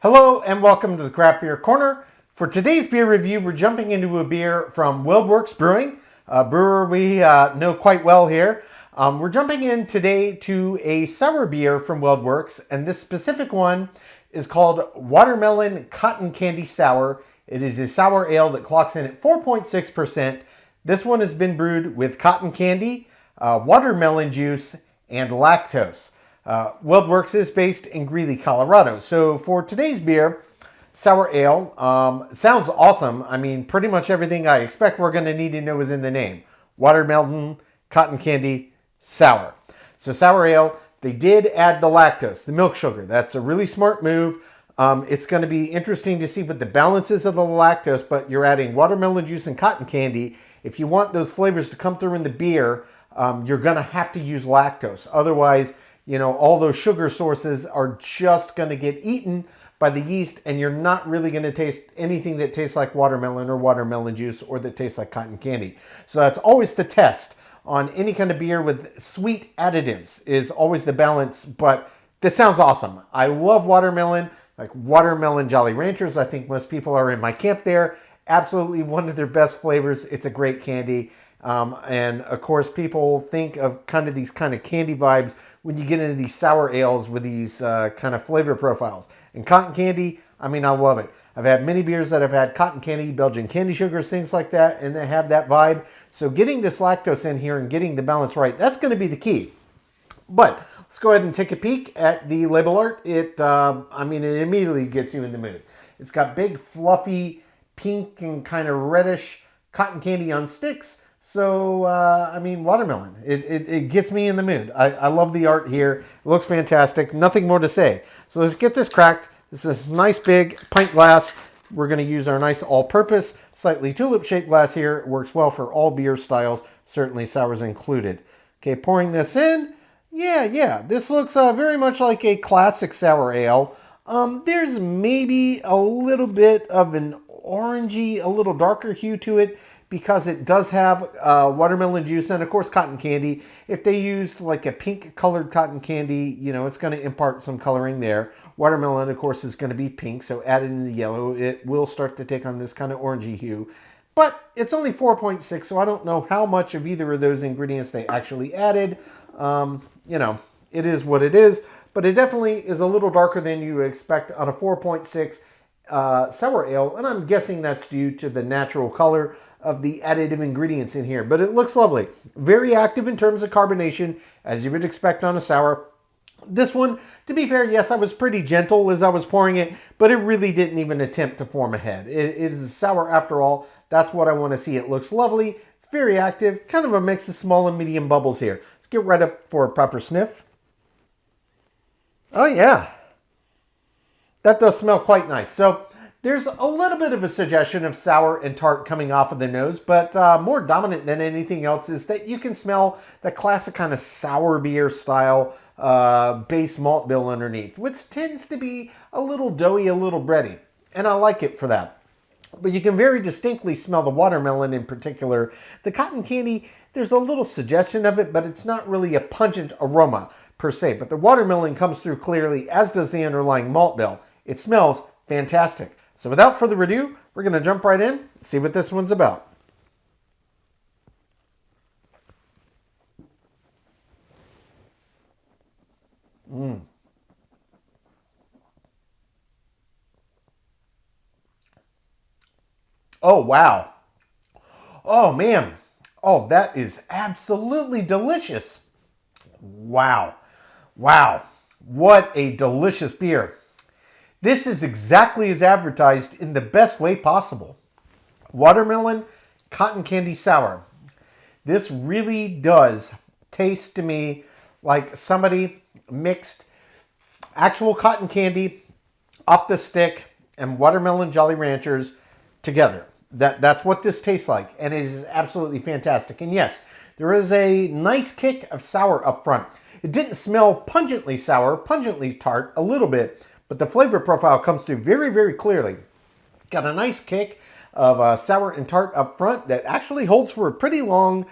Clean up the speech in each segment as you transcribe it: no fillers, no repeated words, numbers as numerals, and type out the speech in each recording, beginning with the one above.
Hello and welcome to the Craft Beer Corner. For today's beer review, we're jumping into a beer from Weldworks Brewing, a brewer we know quite well here. We're jumping in today to a sour beer from Weldworks, and this specific one is called Watermelon Cotton Candy Sour. It is a sour ale that clocks in at 4.6%. This one has been brewed with cotton candy, watermelon juice, and lactose. Weldworks is based in Greeley, Colorado. So for today's beer, sour ale, sounds awesome. I mean, pretty much everything I expect we're going to need to know is in the name. Watermelon, cotton candy, sour. So sour ale, they did add the lactose, the milk sugar. That's a really smart move. It's going to be interesting to see what the balance is of the lactose, but you're adding watermelon juice and cotton candy. If you want those flavors to come through in the beer, you're going to have to use lactose. Otherwise, you know, all those sugar sources are just going to get eaten by the yeast, and you're not really going to taste anything that tastes like watermelon or watermelon juice or that tastes like cotton candy. So that's always the test on any kind of beer with sweet additives, is always the balance. But this sounds awesome. I love watermelon, like watermelon Jolly Ranchers. I think most people are in my camp there. Absolutely one of their best flavors. It's a great candy. And of course, people think of kind of these kind of candy vibes when you get into these sour ales with these kind of flavor profiles. And cotton candy, I mean, I love it. I've had many beers that have had cotton candy, Belgian candy sugars, things like that, and they have that vibe. So getting this lactose in here and getting the balance right, that's going to be the key. But let's go ahead and take a peek at the label art. It immediately gets you in the mood. It's got big, fluffy, pink and kind of reddish cotton candy on sticks. So, watermelon. It gets me in the mood. I love the art here. It looks fantastic. Nothing more to say. So let's get this cracked. This is a nice big pint glass. We're going to use our nice all-purpose, slightly tulip-shaped glass here. It works well for all beer styles, certainly sours included. Okay, pouring this in. Yeah. This looks very much like a classic sour ale. There's maybe a little bit of an orangey, a little darker hue to it, because it does have watermelon juice and, of course, cotton candy. If they use like a pink-colored cotton candy, you know, it's going to impart some coloring there. Watermelon, of course, is going to be pink, so added in the yellow, it will start to take on this kind of orangey hue. But it's only 4.6, so I don't know how much of either of those ingredients they actually added. It is what it is, but it definitely is a little darker than you would expect on a 4.6 sour ale, and I'm guessing that's due to the natural color of the additive ingredients in here. But it looks lovely. Very active in terms of carbonation, as you would expect on a sour. This one, to be fair, yes, I was pretty gentle as I was pouring it, but it really didn't even attempt to form a head. It is a sour after all. That's what I want to see. It looks lovely. It's very active. Kind of a mix of small and medium bubbles here. Let's get right up for a proper sniff. Oh, yeah. That does smell quite nice. So there's a little bit of a suggestion of sour and tart coming off of the nose, but more dominant than anything else is that you can smell the classic kind of sour beer style base malt bill underneath, which tends to be a little doughy, a little bready, and I like it for that. But you can very distinctly smell the watermelon in particular. The cotton candy, there's a little suggestion of it, but it's not really a pungent aroma per se. But the watermelon comes through clearly, as does the underlying malt bill. It smells fantastic. So without further ado, we're going to jump right in and see what this one's about. Oh, wow. Oh, man. Oh, that is absolutely delicious. Wow. What a delicious beer. This is exactly as advertised in the best way possible. Watermelon cotton candy sour. This really does taste to me like somebody mixed actual cotton candy off the stick and watermelon Jolly Ranchers together. That's what this tastes like, and it is absolutely fantastic. And yes, there is a nice kick of sour up front. It didn't smell pungently sour, pungently tart, a little bit, but the flavor profile comes through very, very clearly. Got a nice kick of sour and tart up front that actually holds for a pretty long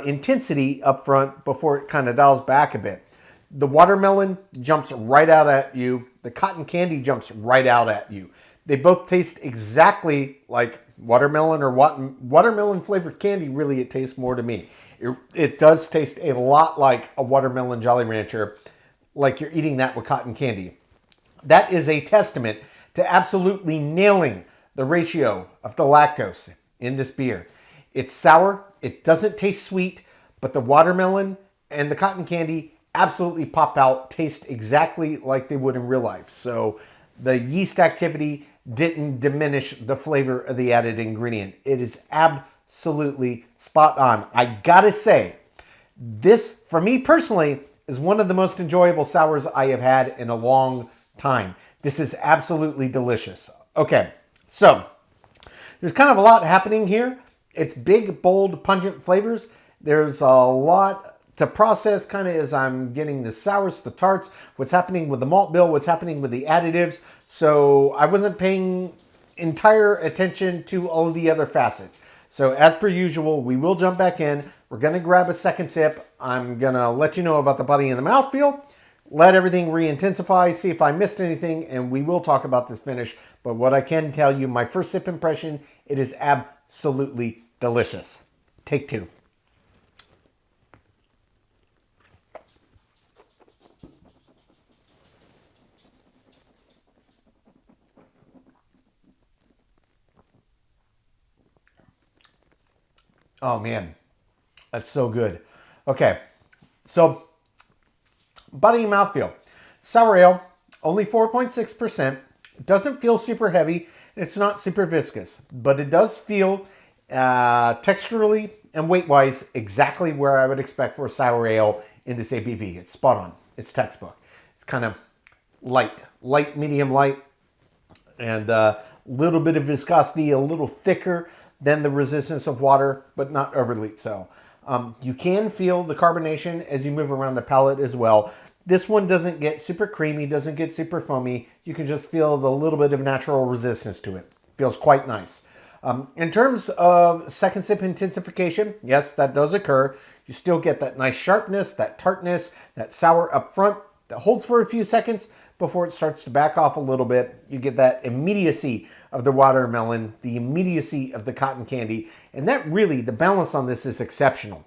intensity up front before it kind of dials back a bit. The watermelon jumps right out at you. The cotton candy jumps right out at you. They both taste exactly like watermelon, or watermelon flavored candy. Really, it tastes more to me. It does taste a lot like a watermelon Jolly Rancher, like you're eating that with cotton candy. That is a testament to absolutely nailing the ratio of the lactose in this beer. It's sour, it doesn't taste sweet, but the watermelon and the cotton candy absolutely pop out, taste exactly like they would in real life. So the yeast activity didn't diminish the flavor of the added ingredient. It is absolutely spot on. I gotta say, this, for me personally, is one of the most enjoyable sours I have had in a long time. This is absolutely delicious. Okay, so there's kind of a lot happening here. It's big, bold, pungent flavors. There's a lot to process kind of as I'm getting the sours, the tarts, what's happening with the malt bill, what's happening with the additives. So I wasn't paying entire attention to all of the other facets. So as per usual, we will jump back in. We're going to grab a second sip. I'm going to let you know about the body and the mouthfeel, let everything re-intensify, see if I missed anything, and we will talk about this finish. But what I can tell you, my first sip impression, it is absolutely delicious. Take two. Oh man, that's so good. Okay, so body and mouthfeel. Sour ale, only 4.6%. It doesn't feel super heavy. It's not super viscous, but it does feel texturally and weight-wise exactly where I would expect for a sour ale in this ABV. It's spot on. It's textbook. It's kind of light, medium light, and a little bit of viscosity, a little thicker than the resistance of water, but not overly so. You can feel the carbonation as you move around the palate as well. This one doesn't get super creamy, doesn't get super foamy. You can just feel the little bit of natural resistance to it. Feels quite nice. In terms of second sip intensification, yes, that does occur. You still get that nice sharpness, that tartness, that sour up front that holds for a few seconds before it starts to back off a little bit. You get that immediacy of the watermelon, the immediacy of the cotton candy, and that really, the balance on this is exceptional.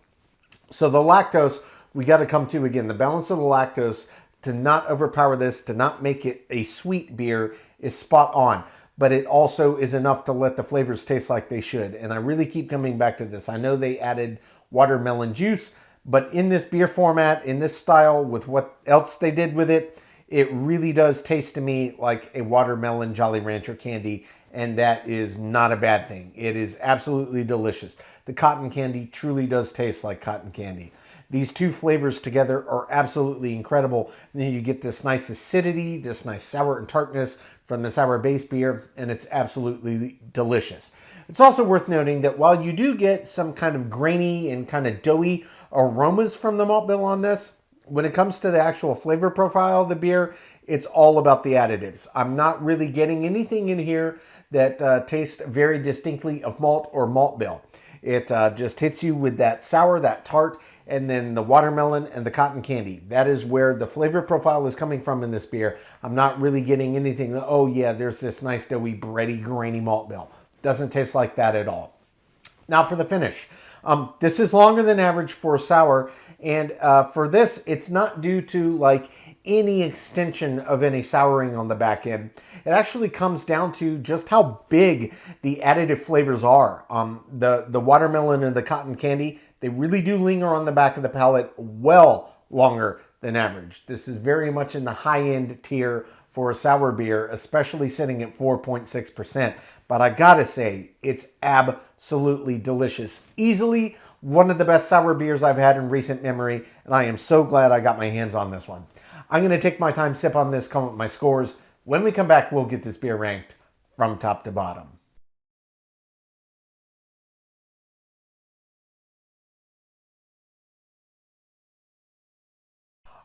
So the lactose, we got to come to again, the balance of the lactose to not overpower this, to not make it a sweet beer is spot on, but it also is enough to let the flavors taste like they should. And I really keep coming back to this. I know they added watermelon juice, but in this beer format, in this style, with what else they did with it, it really does taste to me like a watermelon Jolly Rancher candy, and that is not a bad thing. It is absolutely delicious. The cotton candy truly does taste like cotton candy. These two flavors together are absolutely incredible. And then you get this nice acidity, this nice sour and tartness from the sour base beer, and it's absolutely delicious. It's also worth noting that while you do get some kind of grainy and kind of doughy aromas from the malt bill on this, when it comes to the actual flavor profile of the beer, it's all about the additives. I'm not really getting anything in here that tastes very distinctly of malt or malt bill. It just hits you with that sour, that tart, and then the watermelon and the cotton candy. That is where the flavor profile is coming from in this beer. I'm not really getting anything, oh yeah, there's this nice doughy, bready, grainy malt bill. Doesn't taste like that at all. Now for the finish. This is longer than average for a sour, and for this, it's not due to like any extension of any souring on the back end. It actually comes down to just how big the additive flavors are. The watermelon and the cotton candy, they really do linger on the back of the palate well longer than average. This is very much in the high-end tier for a sour beer, especially sitting at 4.6%. But I gotta say, it's absolutely delicious. Easily one of the best sour beers I've had in recent memory, and I am so glad I got my hands on this one. I'm gonna take my time, sip on this, come up with my scores. When we come back, we'll get this beer ranked from top to bottom.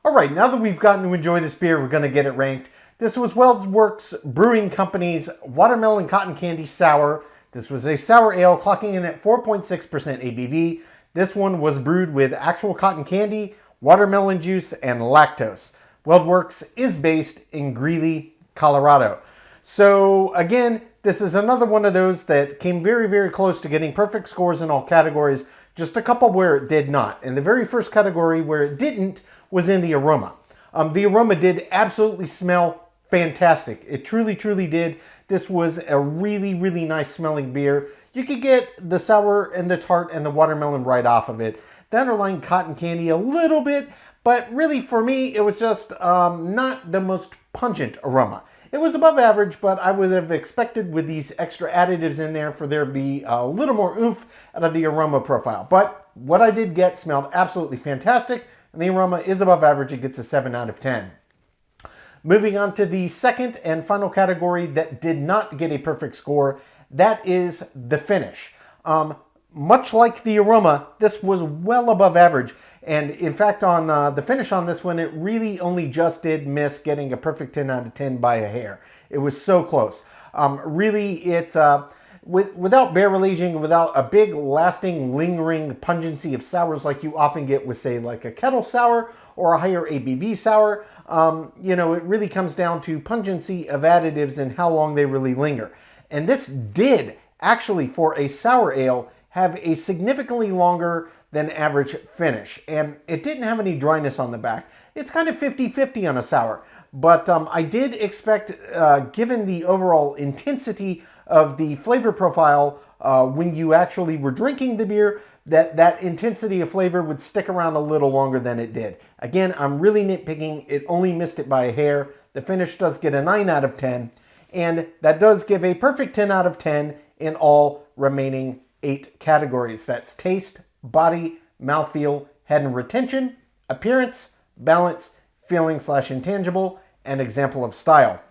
All right, now that we've gotten to enjoy this beer, we're going to get it ranked. This was Weldworks Brewing Company's Watermelon Cotton Candy Sour. This was a sour ale clocking in at 4.6% ABV. This one was brewed with actual cotton candy, watermelon juice, and lactose. Weldworks is based in Greeley, Colorado. So again, this is another one of those that came very, very close to getting perfect scores in all categories, just a couple where it did not. And the very first category where it didn't was in the aroma. The aroma did absolutely smell fantastic. It truly, truly did. This was a really, really nice smelling beer. You could get the sour and the tart and the watermelon right off of it. The underlying cotton candy a little bit, but really for me, it was just not the most pungent aroma. It was above average, but I would have expected with these extra additives in there for there to be a little more oomph out of the aroma profile. But what I did get smelled absolutely fantastic, and the aroma is above average. It gets a 7 out of 10. Moving on to the second and final category that did not get a perfect score, that is the finish. Much like the aroma, this was well above average. And in fact, on the finish on this one, it really only just did miss getting a perfect 10 out of 10 by a hair. It was so close. Really, without barrel aging, without a big, lasting, lingering pungency of sours like you often get with, say, like a kettle sour or a higher ABV sour, it really comes down to pungency of additives and how long they really linger. And this did, actually, for a sour ale, have a significantly longer than average finish. And it didn't have any dryness on the back. It's kind of 50-50 on a sour. But I did expect, given the overall intensity of the flavor profile when you actually were drinking the beer, that intensity of flavor would stick around a little longer than it did. Again, I'm really nitpicking. It only missed it by a hair. The finish does get a 9 out of 10. And that does give a perfect 10 out of 10 in all remaining 8 categories. That's taste, body, mouthfeel, head and retention, appearance, balance, feeling/intangible, and example of style.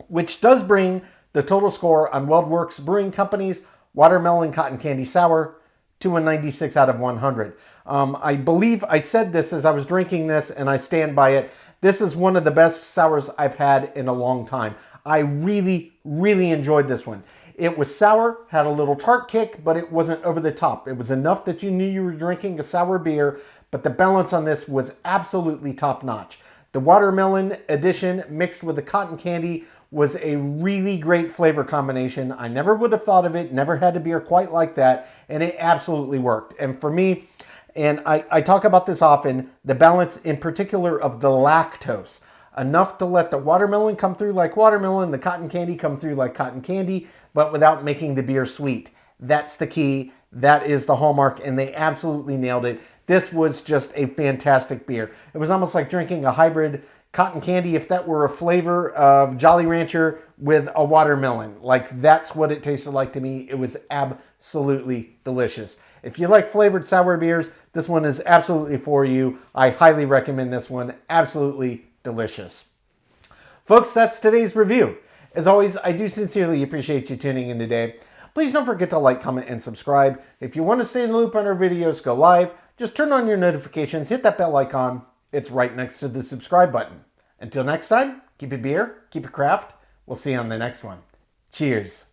Which does bring the total score on Weldworks Brewing Company's Watermelon Cotton Candy Sour to a 96 out of 100. I believe I said this as I was drinking this, and I stand by it. This is one of the best sours I've had in a long time. I really, really enjoyed this one. It was sour, had a little tart kick, but it wasn't over the top. It was enough that you knew you were drinking a sour beer, but the balance on this was absolutely top notch. The watermelon addition mixed with the cotton candy was a really great flavor combination. I never would have thought of it, never had a beer quite like that, and it absolutely worked. And for me, and I talk about this often, the balance in particular of the lactose. Enough to let the watermelon come through like watermelon, the cotton candy come through like cotton candy, but without making the beer sweet. That's the key. That is the hallmark, and they absolutely nailed it. This was just a fantastic beer. It was almost like drinking a hybrid cotton candy if that were a flavor of Jolly Rancher with a watermelon. Like, that's what it tasted like to me. It was absolutely delicious. If you like flavored sour beers, this one is absolutely for you. I highly recommend this one. Absolutely delicious. Folks, that's today's review. As always, I do sincerely appreciate you tuning in today. Please don't forget to like, comment, and subscribe. If you want to stay in the loop on our videos go live, just turn on your notifications, hit that bell icon. It's right next to the subscribe button. Until next time, keep it beer, keep it craft. We'll see you on the next one. Cheers.